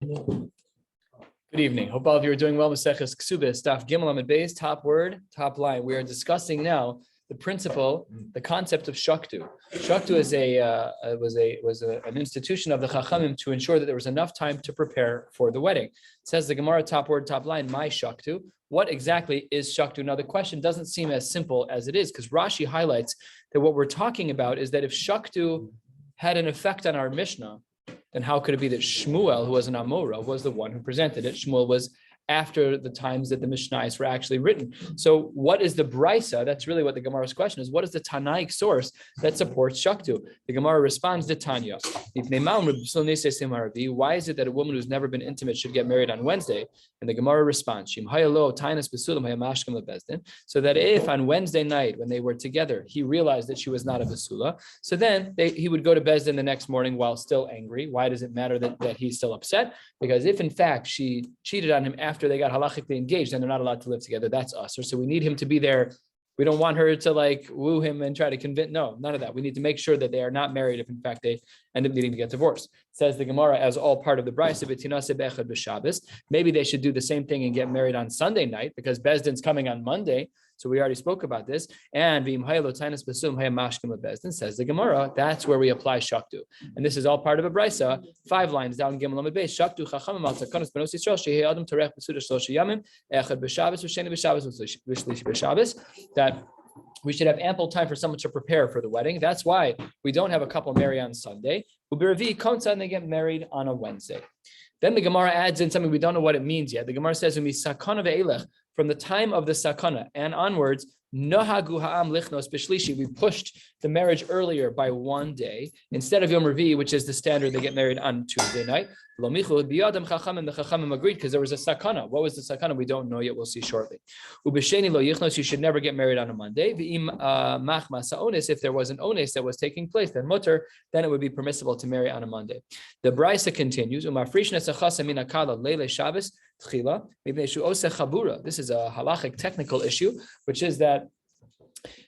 Good evening. Hope all of you are doing well. Maseches Kesubos, Daf Gimel Amud Beis, top word, top line. We are discussing now the principle, the concept of shaktu. Shaktu is an institution of the Chachamim to ensure that there was enough time to prepare for the wedding. It says the Gemara, top word, top line, my shaktu. What exactly is shaktu? Now, the question doesn't seem as simple as it is, because Rashi highlights that what we're talking about is that if shaktu had an effect on our Mishnah, then how could it be that Shmuel, who was an Amora, was the one who presented it? Shmuel was after the times that the Mishnayos were actually written. So what is the Brisa? That's really what the Gemara's question is. What is the Tanaic source that supports Shaktu? The Gemara responds to Tanya. Why is it that a woman who's never been intimate should get married on Wednesday? And the Gemara responds, so that if on Wednesday night, when they were together, he realized that she was not a Basula, so then he would go to Beis Din the next morning while still angry. Why does it matter that he's still upset? Because if in fact she cheated on him after they got halachically engaged, then they're not allowed to live together. That's us. So we need him to be there. We don't want her to woo him and try to convince. No, none of that. We need to make sure that they are not married if in fact they end up needing to get divorced. Says the Gemara, as all part of the Brisa, maybe they should do the same thing and get married on Sunday night because Beis Din's coming on Monday. So we already spoke about this. And says the Gemara, that's where we apply shaktu. And this is all part of a brisa, 5 lines down. Gimel Amud Beis. Shaktu chachamim al takanos benos Yisrael shehei adam torech b'suda shlosha yamim echad b'Shabbos v'sheni b'Shabbos v'shlishi b'Shabbos. That we should have ample time for someone to prepare for the wedding. That's why we don't have a couple marry on Sunday. U'b'Revi konsa, and they get married on a Wednesday. Then the Gemara adds in something we don't know what it means yet. The Gemara says, from the time of the sakana and onwards, nahagu ha'am lichnos b'shlishi, we pushed the marriage earlier by 1 day instead of Yom Revi'i, which is the standard. They get married on Tuesday night. Lo michud biyadam chachamim, the chachamim agreed because there was a sakana. What was the sakana? We don't know yet. We'll see shortly. Ubesheni lo yichnos, you should never get married on a Monday. V'im machmas ha'ones, if there was an ones that was taking place, then mutter, then it would be permissible to marry on a Monday. The Brisa continues. Umafrishnes achasa min akala leile Shabbos tchila mipnei shu oseh chabura. This is a halachic technical issue, which is that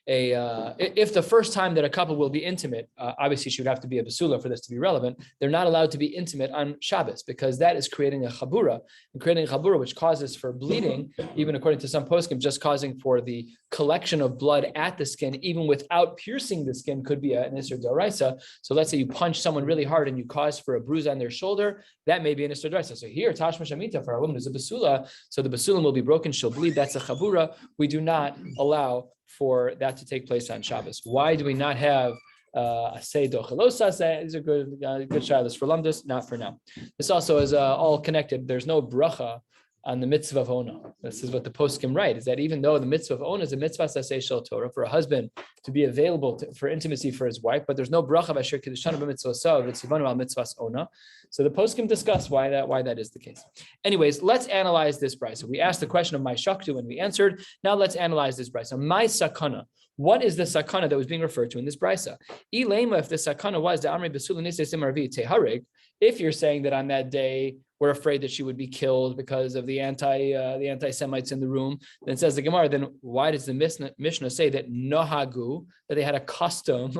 if the first time that a couple will be intimate, obviously she would have to be a basula for this to be relevant. They're not allowed to be intimate on Shabbos because that is creating a chabura, and creating a chabura which causes for bleeding, even according to some poskim, just causing for the collection of blood at the skin, even without piercing the skin, could be an isur d'oraisa. So let's say you punch someone really hard and you cause for a bruise on their shoulder, that may be an isur d'oraisa. So here, tashma shamita, for a woman who's a basula, so the basulim will be broken, she'll bleed. That's a chabura. We do not allow for that to take place on Shabbos. Why do we not have a seido chelosas? These are good shilas for lumdus, not for now. This also is all connected. There's no bracha on the mitzvah of ona. This is what the poskim write, is that even though the mitzvah of ona is a mitzvah saseh shel Torah, for a husband to be available for intimacy for his wife, but there's no bracha b'asher kiddushanu b'mitzvah sav v'tzivanu al mitzvahs ona. So the poskim discuss why that is the case. Anyways, let's analyze this brisa. We asked the question of my shaktu and we answered. Now let's analyze this brisa. My sakana. What is the sakana that was being referred to in this brisa? Ilema, if the sakana was the amri b'sula nisesim arvi teharig, if you're saying that on that day we're afraid that she would be killed because of the anti-Semites in the room, then says the Gemara, then why does the Mishnah say that nohagu, that they had a custom?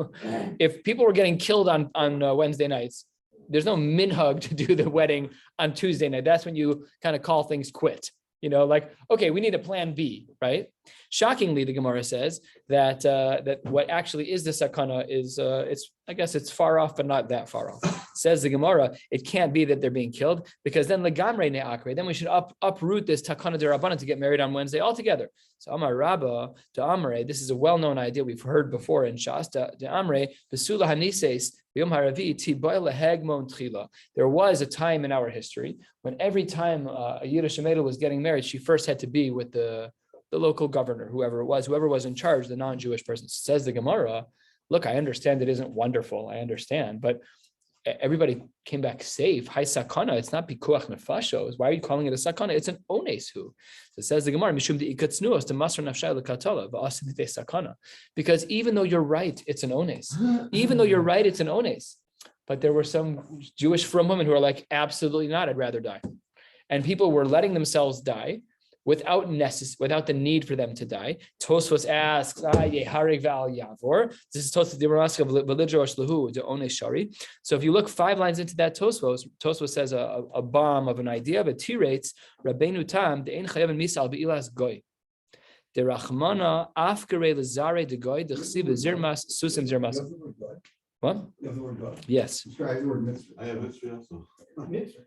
If people were getting killed on Wednesday nights, there's no minhag to do the wedding on Tuesday night. That's when you kind of call things quit. Okay, we need a plan B, right? Shockingly, the Gemara says that what actually is the sakana is it's far off, but not that far off. Says the Gemara, it can't be that they're being killed because then legamre ne'akre, then we should uproot this takana derabbanan to get married on Wednesday altogether. So Amar Rabba to Amre, this is a well-known idea we've heard before in Shasta. De Amre besula hanises b'yom haravi tiboy lehegmon tchila. There was a time in our history when every time a Yiddish Shemeda was getting married, she first had to be with the local governor, whoever was in charge, the non-Jewish person. Says the Gemara, look, I understand it isn't wonderful, I understand, but everybody came back safe. Hi sakana, it's not pikuach nefashos. Why are you calling it a sakana? It's an ones who. So it says the Gemara, mishum deikatznuos to masr nafshay lekatala va'asim sakana. Because even though you're right, it's an ones. Even though you're right, it's an ones. But there were some Jewish frum women who are like, absolutely not, I'd rather die. And people were letting themselves die without the need for them to die. Tosfos asks, Yeharig Val Yavor. This is Tosfos the Rask of Velidrosh Lahu de One Shari. So if you look 5 lines into that Tosfos says a bomb of an idea, but tirates Rabbeinu Tam the Ein Chayav and Misal Beilas Goy. The Rachmana Afkare Lazare de Goy the Chsiv Zirmas Susim Zirmas. What? You have the word God. Yes. I have the word mitzvah. I have history also. Mitzvah.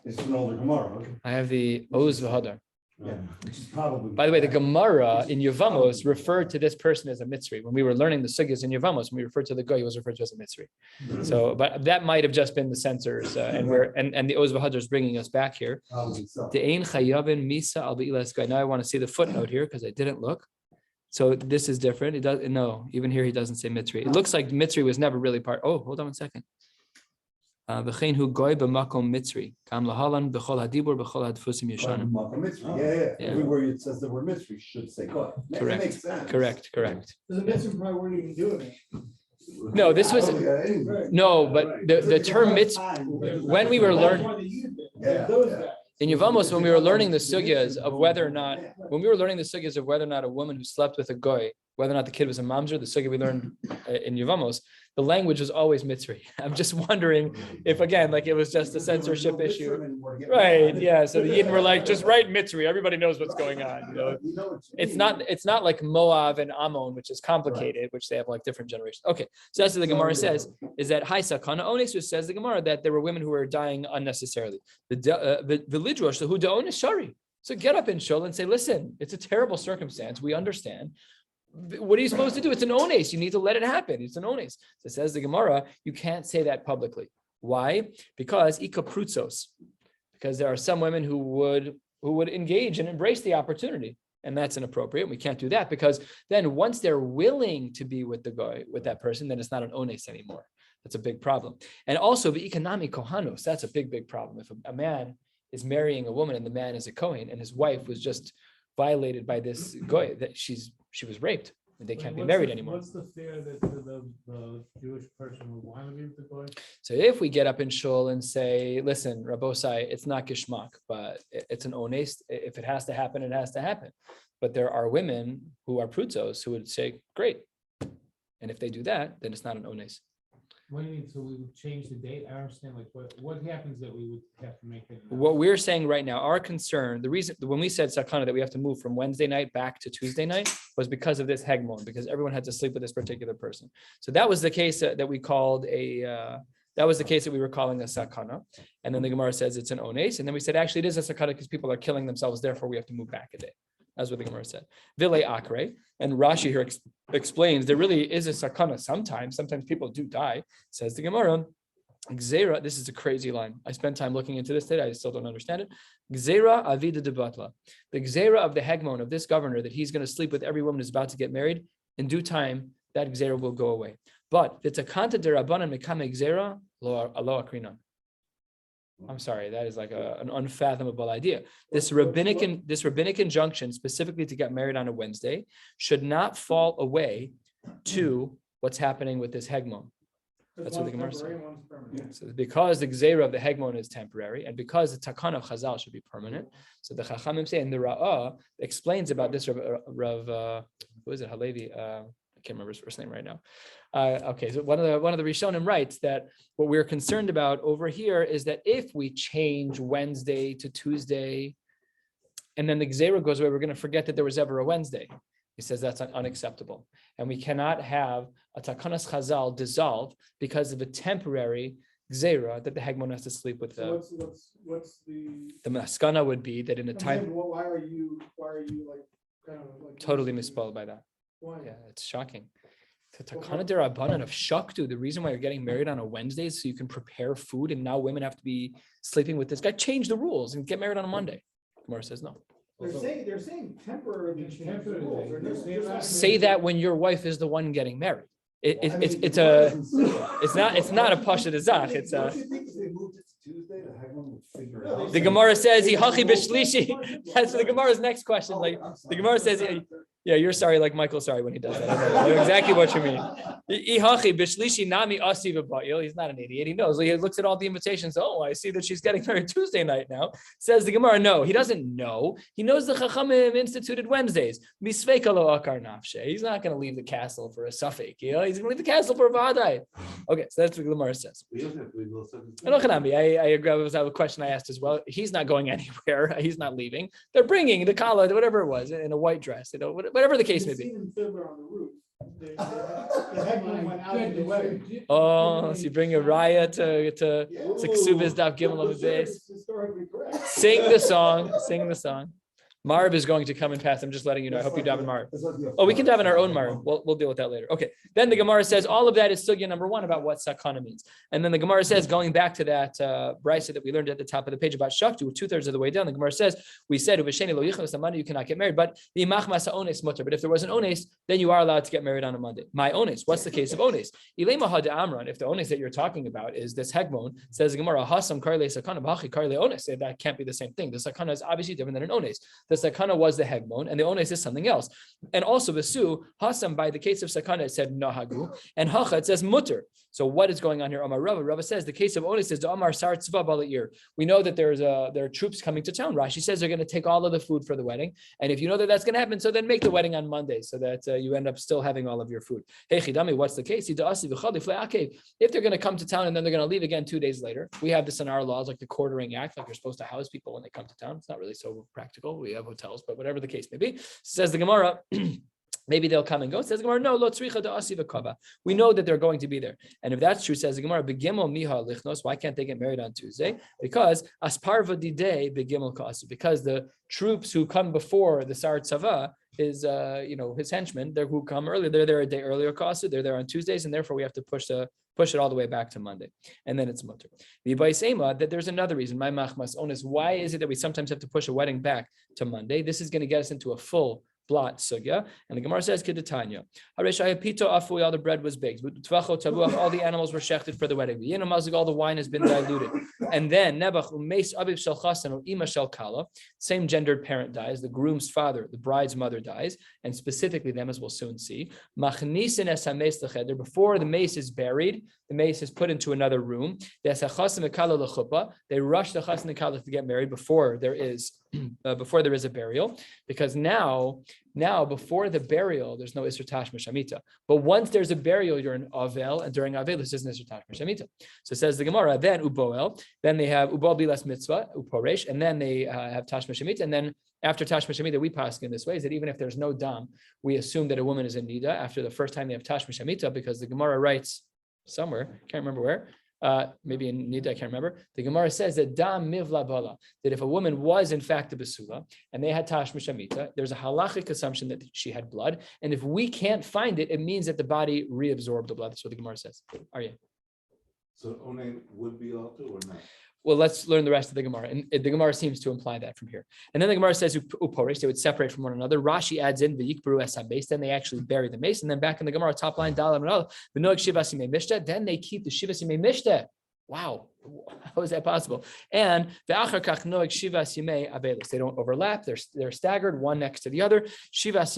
It's an older Gemara. Okay. I have the Oz V'Hadar. Yeah. Which is probably. By the way, the Gemara in Yevamos referred to this person as a Mitzri. When we were learning the sugyas in Yevamos, when we referred to the guy, he was referred to as a Mitzri. So, but that might have just been the censors, and the Oz V'Hadar is bringing us back here. The Ein Chayavin Misa Al Be'ilas Guy. Now I want to see the footnote here because I didn't look. So this is different. It does even here he doesn't say Mitzri. It looks like Mitzri was never really part. Oh, hold on 1 second. V'chein hu goy b'makom mitzri kam lahalan b'chol hadibur b'chol hadfusim yeshanim. Yeah. Everywhere it says the word mitzvah, should say God. Correct. Makes sense. Correct. The mitzvah probably weren't even doing it. No, this was no, but the term mitzvah when we were learning in Yevamos, when we were learning the sugyas of whether or not a woman who slept with a goy, whether or not the kid was a mamzer, the sugya we learned in Yevamos, the language was always mitzri. I'm just wondering if, again, like it was just a censorship issue. Right, yeah. So the Yidden were like, just write mitzri. Everybody knows what's going on. You know? It's not like Moab and Ammon, which is complicated, which they have like different generations. Okay, so that's what the Gemara says, is that Hai Sakana Ones, which says the Gemara that there were women who were dying unnecessarily. The Lidrosh, the Huda Ones Shari. So get up in shul and say, listen, it's a terrible circumstance. We understand. What are you supposed to do? It's an ones. You need to let it happen. It's an ones. So says the Gemara, you can't say that publicly. Why? Because ikaprutzos. Because there are some women who would engage and embrace the opportunity, and that's inappropriate. We can't do that because then once they're willing to be with the guy, with that person, then it's not an ones anymore. That's a big problem. And also the economy kohanos. That's a big problem. If a man is marrying a woman and the man is a kohen and his wife was just violated by this goy, that she was raped and they can't be married anymore. What's the fear that the Jewish person would want to be with the goy? So if we get up in shul and say, listen, Rabbosai, it's not gishmak, but it's an ones. If it has to happen, it has to happen. But there are women who are prutzos who would say, great. And if they do that, then it's not an ones. What do you mean? So we would change the date? I understand. Like what happens that we would have to make it? What we're saying right now, our concern, the reason when we said sakana that we have to move from Wednesday night back to Tuesday night was because of this hegmon, because everyone had to sleep with this particular person. So that was the case that we called that was the case that we were calling a sakana. And then the Gemara says it's an ones. And then we said, actually, it is a sakana because people are killing themselves. Therefore, we have to move back a day. That's what the Gemara said. Vile akre. And Rashi here explains there really is a sakana sometimes. Sometimes people do die. Says the Gemara. Gzeira, this is a crazy line. I spent time looking into this today. I still don't understand it. Gzeira avida de batla. The gzeira of the hegmon of this governor that he's going to sleep with every woman who's about to get married, in due time, that gzeira will go away. But the takanta de rabbanan mekame gzeira lo akrinan. I'm sorry, that is like an unfathomable idea. This rabbinic injunction, specifically to get married on a Wednesday, should not fall away to what's happening with this hegmon. That's what the Gemara says. So because the gzeira of the hegmon is temporary, and because the takana of Chazal should be permanent, so the Chachamim say, and the Ra'ah explains about this Rav who is it, Halevi? I can't remember his first name right now. Okay, so one of the Rishonim writes that what we're concerned about over here is that if we change Wednesday to Tuesday, and then the Gzeira goes away, we're going to forget that there was ever a Wednesday. He says that's unacceptable, and we cannot have a Takanas Chazal dissolve because of a temporary Gzeira that the Hegmon has to sleep with. So what's the maskana would be that in a time. Why are you like kind of like totally misspelled by that? Why? Yeah, it's shocking. The Takana Derabanan of Shaktu, the reason why you're getting married on a Wednesday is so you can prepare food, and now women have to be sleeping with this guy. Change the rules and get married on a Monday. Gemara says no. They're saying temporarily change the rules. Say that when your wife is the one getting married. It's not a pasha dezach. It's a. The Gemara says he hachi b'shlishi. That's the Gemara's next question. Like the Gemara says Yeah, you're sorry like Michael's sorry when he does that. I know exactly what you mean. He's not an idiot. He knows. He looks at all the invitations. Oh, I see that she's getting married Tuesday night now. Says the Gemara, no, he doesn't know. He knows the Chachamim instituted Wednesdays. He's not going to leave the castle for a suffix. He's going to leave the castle for a vadai. Okay, so that's what the Gemara says. I agree. I have a question I asked as well. He's not going anywhere. He's not leaving. They're bringing the kala, whatever it was, in a white dress. Whatever the case may be. Oh, so you bring a raya to Kesubos Daf Gimel on the base. Sing the song. Marv is going to come and pass. I'm just letting you know. I hope you daven Marv. Oh, we can daven our own Marv. We'll deal with that later. Okay. Then the Gemara says all of that is sugya number one about what sakana means. And then the Gemara says, going back to that brisa that we learned at the top of the page about shaktu, 2/3 of the way down, the Gemara says, we said, you cannot get married, but the machmas ones mutter. But if there was an ones, then you are allowed to get married on a Monday. My ones. What's the case of ones? Ilema had amran. If the ones that you're talking about is this hegmon, says the Gemara, hasam karle sakana b'hachi karle ones. That can't be the same thing. The sakana is obviously different than an ones. The sakana was the hegmon, and the ones is something else. And also Vesu, Hasam, by the case of sakana, it said nahagu, and hacha, it says mutter. So what is going on here? Amar Rava. Rava says the case of ones is the Amar Sar Tzva Bala'ir. We know that there are troops coming to town. Rashi says they're going to take all of the food for the wedding. And if you know that that's going to happen, so then make the wedding on Monday so that you end up still having all of your food. Hey Chidami, what's the case? If they're going to come to town and then they're going to leave again 2 days later, we have this in our laws, like the quartering act, like you're supposed to house people when they come to town. It's not really so practical. We have hotels, but whatever the case may be, says the Gemara. Maybe they'll come and go. Says the Gemara, no, lo tzricha da'asiva kava. We know that they're going to be there. And if that's true, says the Gemara, begimel miha lichnos. Why can't they get married on Tuesday? Because asparva didei begimel ka'asu. Because the troops who come before the Sar Tzava is, his henchmen, who come earlier, they're there a day earlier ka'asu. They're there on Tuesdays, and therefore we have to push it all the way back to Monday. And then it's mutter. That there's another reason. My machmas onus. Why is it that we sometimes have to push a wedding back to Monday? This is going to get us into a full blot sugya, and the Gemara says Kedetanya. All the bread was baked. All the animals were shechted for the wedding. All the wine has been diluted. And then same gendered parent dies. The groom's father, the bride's mother dies, and specifically them, as we'll soon see. Before the mace is buried, the mace is put into another room. They rush the chassan and kala to get married before there is a burial, because now before the burial there's no Isser Tashmish Shamita, but once there's a burial you're in Avel, and during Avel this isn't Isser Tashmish Shamita. So says the Gemara, then Uboel, then they have Ubal Bilas Mitzvah, Uporesh, and then they have Tashmish Shamita, and then after Tashmish Shamita we pass in this way, is that even if there's no dam, we assume that a woman is in Nida after the first time they have Tashmish Shamita, because the Gemara writes somewhere, can't remember where, maybe in Nida, I can't remember. The Gemara says that dam mivla bala, that if a woman was in fact a basula and they had tashmish shamita, there's a halachic assumption that she had blood, and if we can't find it, it means that the body reabsorbed the blood. That's what the Gemara says. Are you? So onen would be allowed to or not? Well, let's learn the rest of the Gemara. And the Gemara seems to imply that from here. And then the Gemara says, uporish, they would separate from one another. Rashi adds in, v'yikberu es ha-mace, then they actually bury the mace. And then back in the Gemara, top line, dalam and v'noeg shivas yimei mishta, then they keep the shivas yimei mishta. Wow, how is that possible? And v'achar kach noeg shivas yimei avelis. They don't overlap. They're staggered, one next to the other. Shivas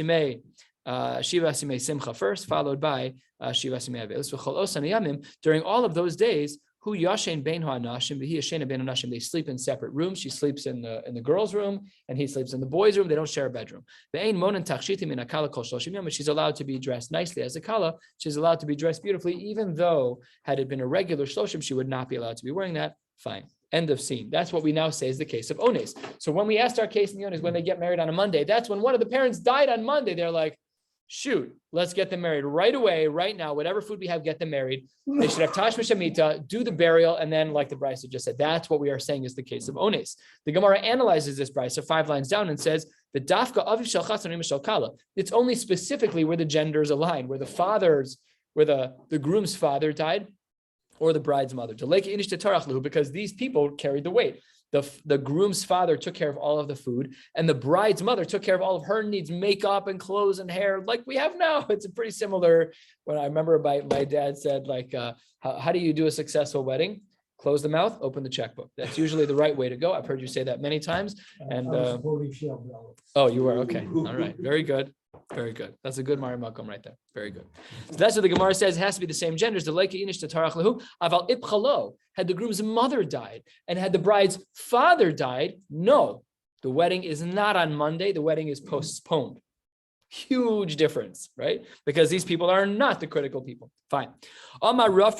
yimei simcha first, followed by shivas yimei avelis. V'chol osan yamim, during all of those days, who yashen bein ha'anashim, v'hi yashen bein ha'anashim. They sleep in separate rooms. She sleeps in the girls' room, and he sleeps in the boys' room. They don't share a bedroom. Ve'ein monen tachshitim min hakala kol shloshim yom. She's allowed to be dressed nicely as a kala. She's allowed to be dressed beautifully, even though had it been a regular shloshim, she would not be allowed to be wearing that. Fine. End of scene. That's what we now say is the case of ones. So when we asked our case in the ones, when they get married on a Monday, that's when one of the parents died on Monday. They're like, shoot, let's get them married right away, right now. Whatever food we have, get them married. They should have tashmish shamita, do the burial, and then, like the Brisa just said, that's what we are saying is the case of ones. The Gemara analyzes this Brisa 5 lines down and says, the dafka aviv shel chassan u'imah shel kala. It's only specifically where the genders align, where the groom's father died, or the bride's mother. Because these people carried the weight. The groom's father took care of all of the food, and the bride's mother took care of all of her needs, makeup and clothes and hair, like we have now. It's a pretty similar. When I remember my dad said, like, how do you do a successful wedding? Close the mouth, open the checkbook. That's usually the right way to go. I've heard you say that many times. And oh, you were okay. All right, very good. Very good. That's a good Mari Malcolm right there. Very good. So that's what the Gemara says. It has to be the same genders. The Leiki Inish Tatarach Lahu. Aval Ipchalo. Had the groom's mother died and had the bride's father died, no, the wedding is not on Monday. The wedding is postponed. Huge difference, right? Because these people are not the critical people. Fine. This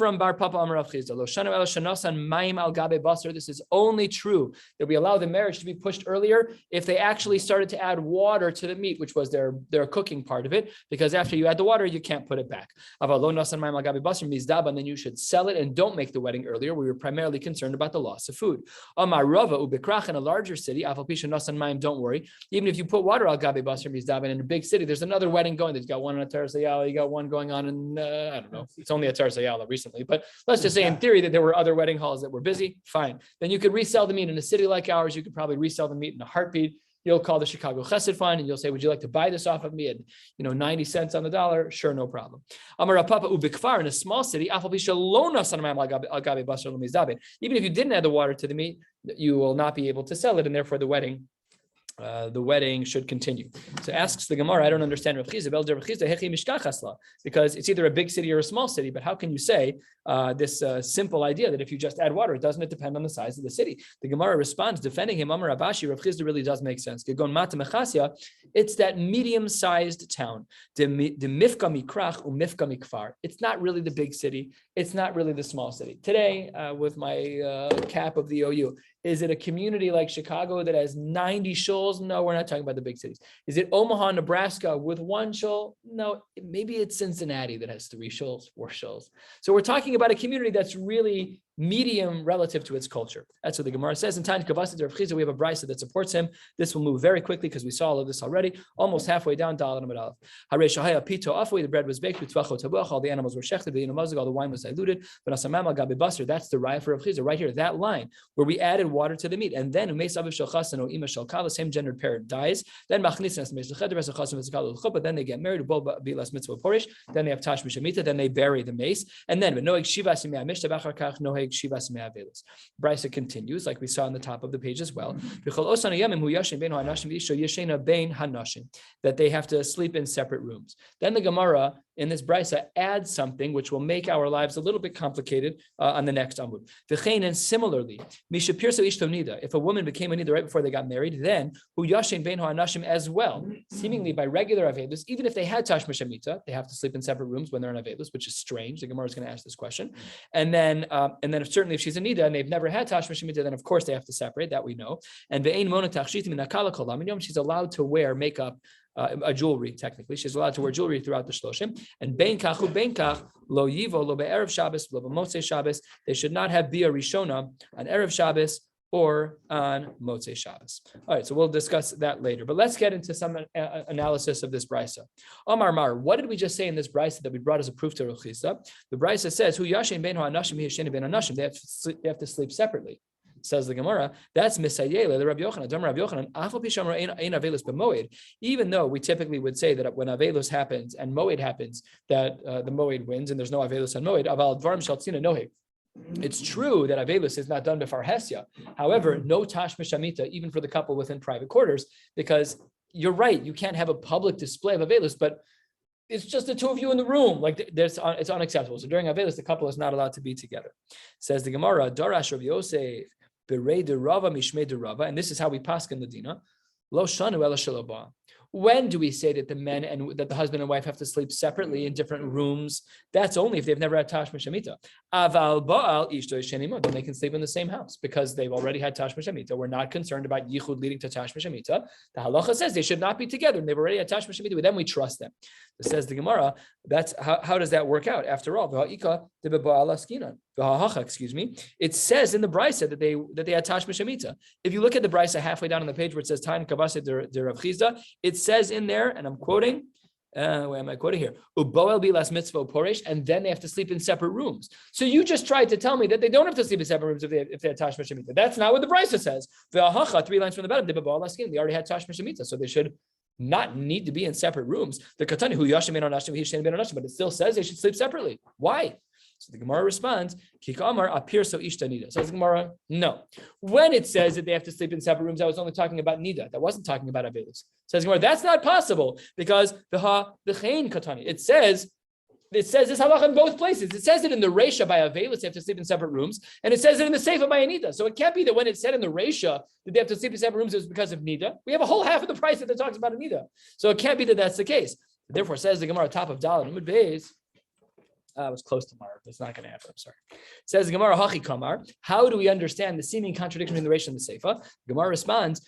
is only true that we allow the marriage to be pushed earlier if they actually started to add water to the meat, which was their cooking part of it, because after you add the water, you can't put it back. And then you should sell it and don't make the wedding earlier. We were primarily concerned about the loss of food. In a larger city, don't worry. Even if you put water al gabe basar mizdaban in a big city, there's another wedding going. There's got one on a Teres Ayala, you got one going on in, I don't know. It's only a Teres Ayala recently, but let's just say in theory that there were other wedding halls that were busy. Fine. Then you could resell the meat in a city like ours. You could probably resell the meat in a heartbeat. You'll call the Chicago Chesed Fund and you'll say, would you like to buy this off of me at 90 cents on the dollar? Sure, no problem. Amar Papa ubikfar, in a small city, even if you didn't add the water to the meat, you will not be able to sell it, and therefore the wedding should continue. So asks the Gemara, I don't understand because it's either a big city or a small city, but how can you say this simple idea that if you just add water, doesn't it depend on the size of the city? The Gemara responds, defending him, Amar Abashi, Rav Chizda really does make sense. It's that medium-sized town. It's not really the big city. It's not really the small city. Today, with my cap of the OU, is it a community like Chicago that has 90 shuls? No, we're not talking about the big cities. Is it Omaha, Nebraska with one shul? No, maybe it's Cincinnati that has 3 shuls, 4 shuls. So we're talking about a community that's really medium relative to its culture. That's what the Gemara says. In Tanya Kavasid Rav Chizda, we have a brisa that supports him. This will move very quickly because we saw all of this already. Almost halfway down, Dal and Aleph. Harei Shahaya Pito Afway, the bread was baked with Tvachot Tabuach, all the animals were shechted, the Yinamazig, all the wine was diluted. But Asamam Gabi Basar, that's the raya for Rav Chizda right here, that line where we added water to the meat. And then Umeis Aviv Shel Chasan or Ima Shel Kal, the same gendered parent dies. Then Machnisnas Meis Lecheder Ves Chasan Ves Kal L'Chuppah, then they get married, Bilas Mitzvah Porish, then they have Tash Mishamita, then they bury the mace. And then Noeg Shivas Yimei Mishta Bachar Kach Noeg Shivas Yimei Brisa continues, like we saw on the top of the page as well, that they have to sleep in separate rooms. Then the Gemara in this Brisa adds something which will make our lives a little bit complicated on the next Amud. And similarly, if a woman became a nida right before they got married, then as well, seemingly by regular avedus, even if they had tash mishamita, they have to sleep in separate rooms when they're in avedus, which is strange. The Gemara is going to ask this question, and then if she's a nida and they've never had tash mishamita, then of course they have to separate. That we know. And she's allowed to wear makeup. A jewelry, technically. She's allowed to wear jewelry throughout the shloshim. And bein kachu bein kach lo yivo lo be'erev Shabbos lo b'motzei Shabbos. They should not have bia rishona on erev Shabbos or on motzei Shabbos. All right, so we'll discuss that later. But let's get into some analysis of this brisa. Omar Mar, what did we just say in this brisa that we brought as a proof to Rav Chizda? The brisa says, "Hu yashin bein ha'anashim hiyashin bein anashim." They have to sleep separately. Says the Gemara, that's Misayela, the Rabbi Yochanan, Rabbi Yochanan, even though we typically would say that when Avelus happens and Moed happens, that the Moed wins and there's no Avelus on Moed, Aval Dvarim Shaltzina Nohe. It's true that Avelus is not done before Hesya. However, no Tash Mishamita, even for the couple within private quarters, because you're right, you can't have a public display of Avelus, but it's just the two of you in the room. Like it's unacceptable. So during Avelus, the couple is not allowed to be together. Says the Gemara, Darash Rav Yosef, Berei de Rava, Mishmei de Rava, and this is how we paskin the dina. Lo shanu ela shalaba. When do we say that the men and that the husband and wife have to sleep separately in different rooms? That's only if they've never had tash mishamita. Aval baal ishto yeshenimo, then they can sleep in the same house because they've already had tash mishamita. We're not concerned about yichud leading to tash mishamita. The halacha says they should not be together, and they've already had tash mishamita. Then we trust them. It says the Gemara. That's how does that work out? After all, excuse me. It says in the brisa that they had tash mishamita. If you look at the brisa halfway down on the page where it says Tain Kavase de Rav Chizda, it says in there, and I'm quoting. Where am I quoting here? Uboel bilas mitzvah poresh, and then they have to sleep in separate rooms. So you just tried to tell me that they don't have to sleep in separate rooms if they had tash mishamita. That's not what the brisa says. Ve'ahacha, 3 lines from the bottom. They already had tash mishamita, so they should not need to be in separate rooms. The katani hu yashim ben anashim, but it still says they should sleep separately. Why? So the Gemara responds, Kikamar apir so ishta nida. Says the Gemara, no. When it says that they have to sleep in separate rooms, I was only talking about nida. That wasn't talking about avelus. Says the Gemara, that's not possible because v'chein katani. It says this halacha in both places. It says it in the Reisha by avelus, they have to sleep in separate rooms, and it says it in the Seifa by nida. So it can't be that when it said in the Reisha that they have to sleep in separate rooms, it was because of nida. We have a whole half of the price that talks about a nida. So it can't be that that's the case. Therefore, says the Gemara, top of Dalet Amud Beis. I was close to Mark, but it's not going to happen. I'm sorry. Says the Gemara, Hachi Kamar. How do we understand the seeming contradiction between the Reisha and the Seifa? The Gemara responds,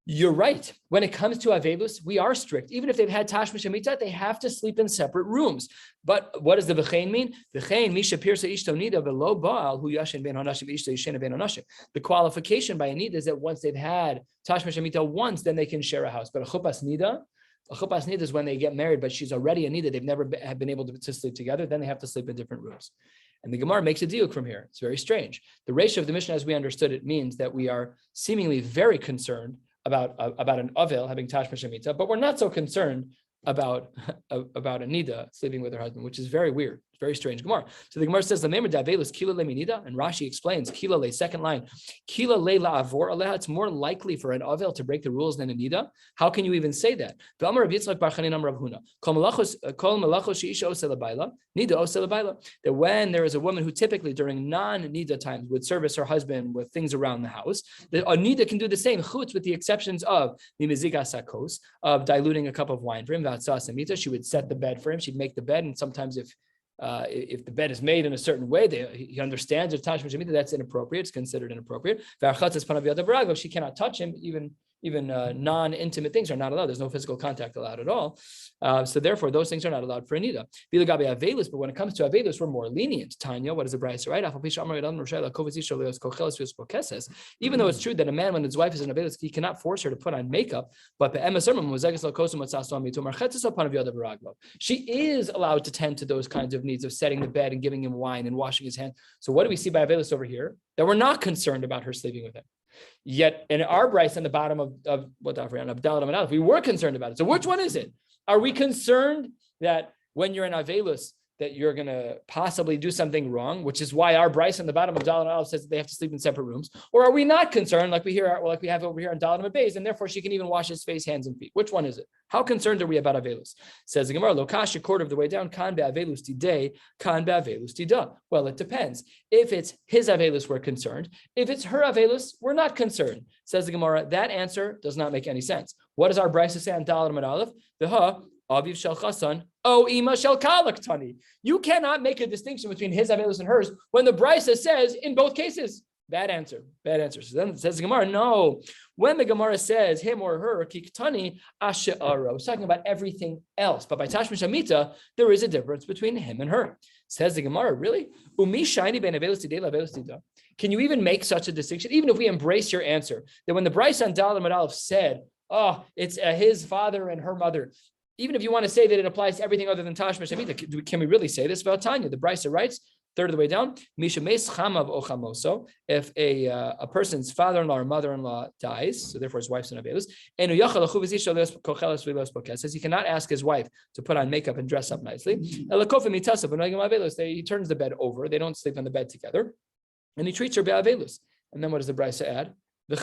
you're right. When it comes to avelus, we are strict. Even if they've had tashmish amita, they have to sleep in separate rooms. But what does the v'chein mean? V'chein misha pirsa ishto nida v'lo baal hu yashin ben hanashim ishto yishena ben hanashim. The qualification by a nida is that once they've had tashmish amita once, then they can share a house. But a chupas nida is when they get married, but she's already a nida. They've never have been able to sleep together. Then they have to sleep in different rooms. And the Gemara makes a diuk from here. It's very strange. The ratio of the Mishnah, as we understood it, means that we are seemingly very concerned about an avel having tashmish amita, but we're not so concerned about a nida sleeping with her husband, which is very weird. It's very strange. Gemara. So the Gemara says, "Lamemer davelus kila le minida," and Rashi explains, "Kila le," second line, "Kila le la'avor aleha." It's more likely for an avel to break the rules than a nida. How can you even say that? That when there is a woman who typically during non-nida times would service her husband with things around the house, a nida can do the same, chutz, with the exceptions of the miziga sakos, of diluting a cup of wine for him. She would set the bed for him. She'd make the bed, and sometimes if the bed is made in a certain way, he understands that's inappropriate. It's considered inappropriate. She cannot touch him, even non-intimate things are not allowed. There's no physical contact allowed at all. So therefore, those things are not allowed for a nida. But when it comes to avelus, we're more lenient. Tanya, what is the Brisa, right? Even though it's true that a man, when his wife is in avelus, he cannot force her to put on makeup, but she is allowed to tend to those kinds of needs of setting the bed and giving him wine and washing his hands. So what do we see by avelus over here? That we're not concerned about her sleeping with him. Yet in our Bryce on the bottom of what we were concerned about it. So which one is it? Are we concerned that when you're in Avelus that you're going to possibly do something wrong, which is why our Bryce on the bottom of Dalet Aleph says that they have to sleep in separate rooms? Or are we not concerned, like we have over here on Dalet Beis, and therefore she can even wash his face, hands, and feet? Which one is it? How concerned are we about Avelus? Says the Gemara, Lokash, a quarter of the way down, Kan be'Avelus tidei, Kan be'Avelus tida. Well, it depends. If it's his Avelus, we're concerned. If it's her Avelus, we're not concerned. Says the Gemara, that answer does not make any sense. What does our Bryce say on Dalet Aleph? The Aviv shel chasan, o ima shel kalak tani. You cannot make a distinction between his avelus and hers when the Brisa says in both cases. Bad answer. So then it says the Gemara, no. When the Gemara says him or her, kiktani ashe'ara, it's talking about everything else. But by tashmish amita, there is a difference between him and her. Says the Gemara, really? Umi shiny ben avelus tidei lavelus tida. Can you even make such a distinction? Even if we embrace your answer, that when the Brisa on Dalet Aleph said, it's his father and her mother, even if you want to say that it applies to everything other than tashmish amita, can we really say this about Tanya? The Brisa writes, third of the way down, Misha mes chamav o chamoso. If a person's father-in-law or mother-in-law dies, so therefore his wife's an avelus, says he cannot ask his wife to put on makeup and dress up nicely. He turns the bed over. They don't sleep on the bed together, and he treats her be'avelus. And then what does the Brisa add? The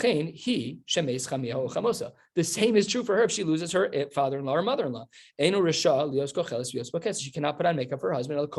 same is true for her if she loses her father-in-law or mother-in-law. She cannot put on makeup for her husband.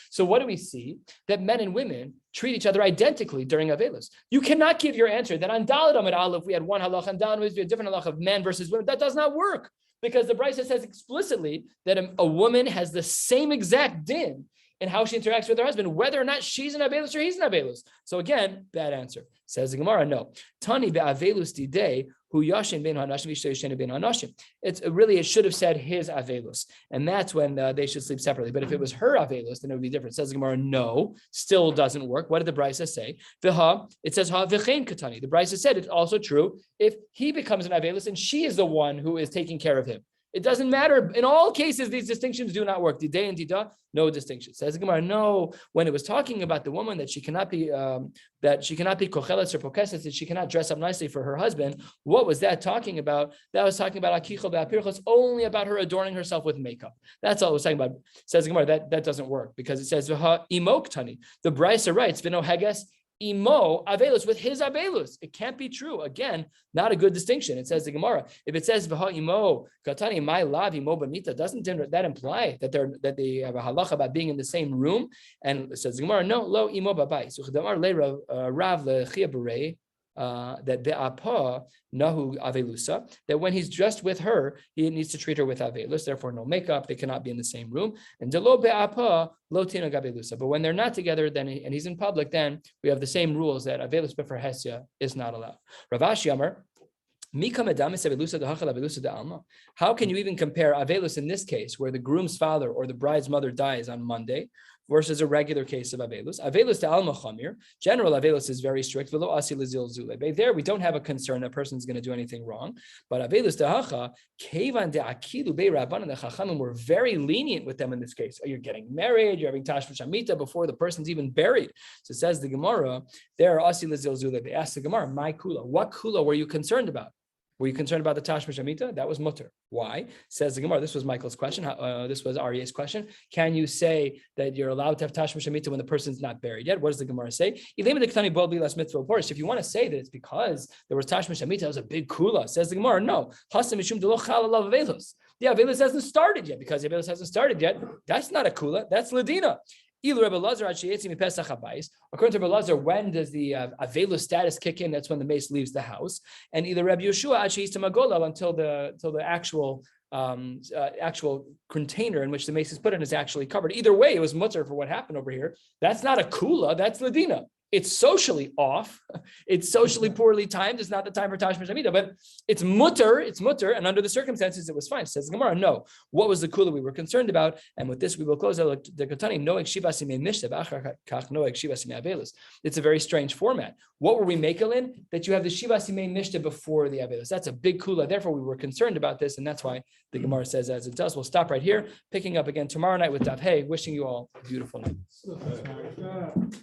So what do we see? That men and women treat each other identically during Avelus. You cannot give your answer that on Dalet Amud Aleph we had one halach, and Dalet we had a different halach of men versus women. That does not work, because the Brisa says explicitly that a woman has the same exact din in how she interacts with her husband, whether or not she's an avelus or he's an avelus. So again, bad answer. Says the Gemara, no. Tani be'avelus didei hu yashin ben hanashim ishto yashin ben hanashim. It should have said his avelus, and that's when they should sleep separately. But if it was her avelus, then it would be different. Says the Gemara, no, still doesn't work. What did the Brisa say? It says ha v'chein katani. The Brisa said it's also true if he becomes an avelus and she is the one who is taking care of him. It doesn't matter. In all cases, these distinctions do not work. Didei and dida, no distinction. Says the Gemara, no. When it was talking about the woman that she cannot be kocheles or pokeses, that she cannot dress up nicely for her husband, what was that talking about? That was talking about akichol be'apirchos, only about her adorning herself with makeup. That's all it was talking about. Says the Gemara, that doesn't work because it says imok tani. The Brisa writes v'no heges imo avelus, with his avelus. It can't be true. Again, not a good distinction. It says the Gemara, if it says v'ha imo katani my lav imo b'mita, doesn't that imply that they have a halacha about being in the same room? And it says the Gemara, no, lo imo babai. So chadamar le rav lechia berei. That be'apa nahu avelusa, that when he's dressed with her, he needs to treat her with avelus. Therefore, no makeup. They cannot be in the same room. And delo be'apa lo tina gavelusa. But when they're not together, then and he's in public, then we have the same rules that avelus befer hesia is not allowed. Rav Ashi Amar, how can you even compare avelus in this case, where the groom's father or the bride's mother dies on Monday, versus a regular case of avelus? Avelus to alma chamir. General avelus is very strict. There we don't have a concern a person's going to do anything wrong. But avelus to hacha, kevan de akilu be rabban, and the chachamim were very lenient with them in this case. You're getting married, you're having tashmish amita before the person's even buried. So it says the Gemara, there are asi lezilzule. They asked the Gemara, my kula, what kula were you concerned about? Were you concerned about the tashmish amita? That was mutter. Why? Says the Gemara. This was Michael's question. This was Aryeh's question. Can you say that you're allowed to have tashmish amita when the person's not buried yet? What does the Gemara say? If you want to say that it's because there was tashmish amita, it was a big kula. Says the Gemara. No. The avelus hasn't started yet. Because the avelus hasn't started yet, that's not a kula. That's ladina. According to Rabbi Lazar, when does the avelus status kick in? That's when the mace leaves the house. And either Rabbi Yeshua until the actual container in which the mace is put in is actually covered. Either way, it was mutter for what happened over here. That's not a kula. That's ladina. It's socially off. It's socially poorly timed. It's not the time for tashmish amida, but it's mutter. It's mutter, and under the circumstances, it was fine. Says Gemara, no. What was the kula we were concerned about? And with this, we will close out the katani. It's a very strange format. What were we making? That you have the shiva simei mishta before the avelus. That's a big kula. Therefore, we were concerned about this, and that's why the Gemara says as it does. We'll stop right here, picking up again tomorrow night with Daf Hey. Wishing you all a beautiful night.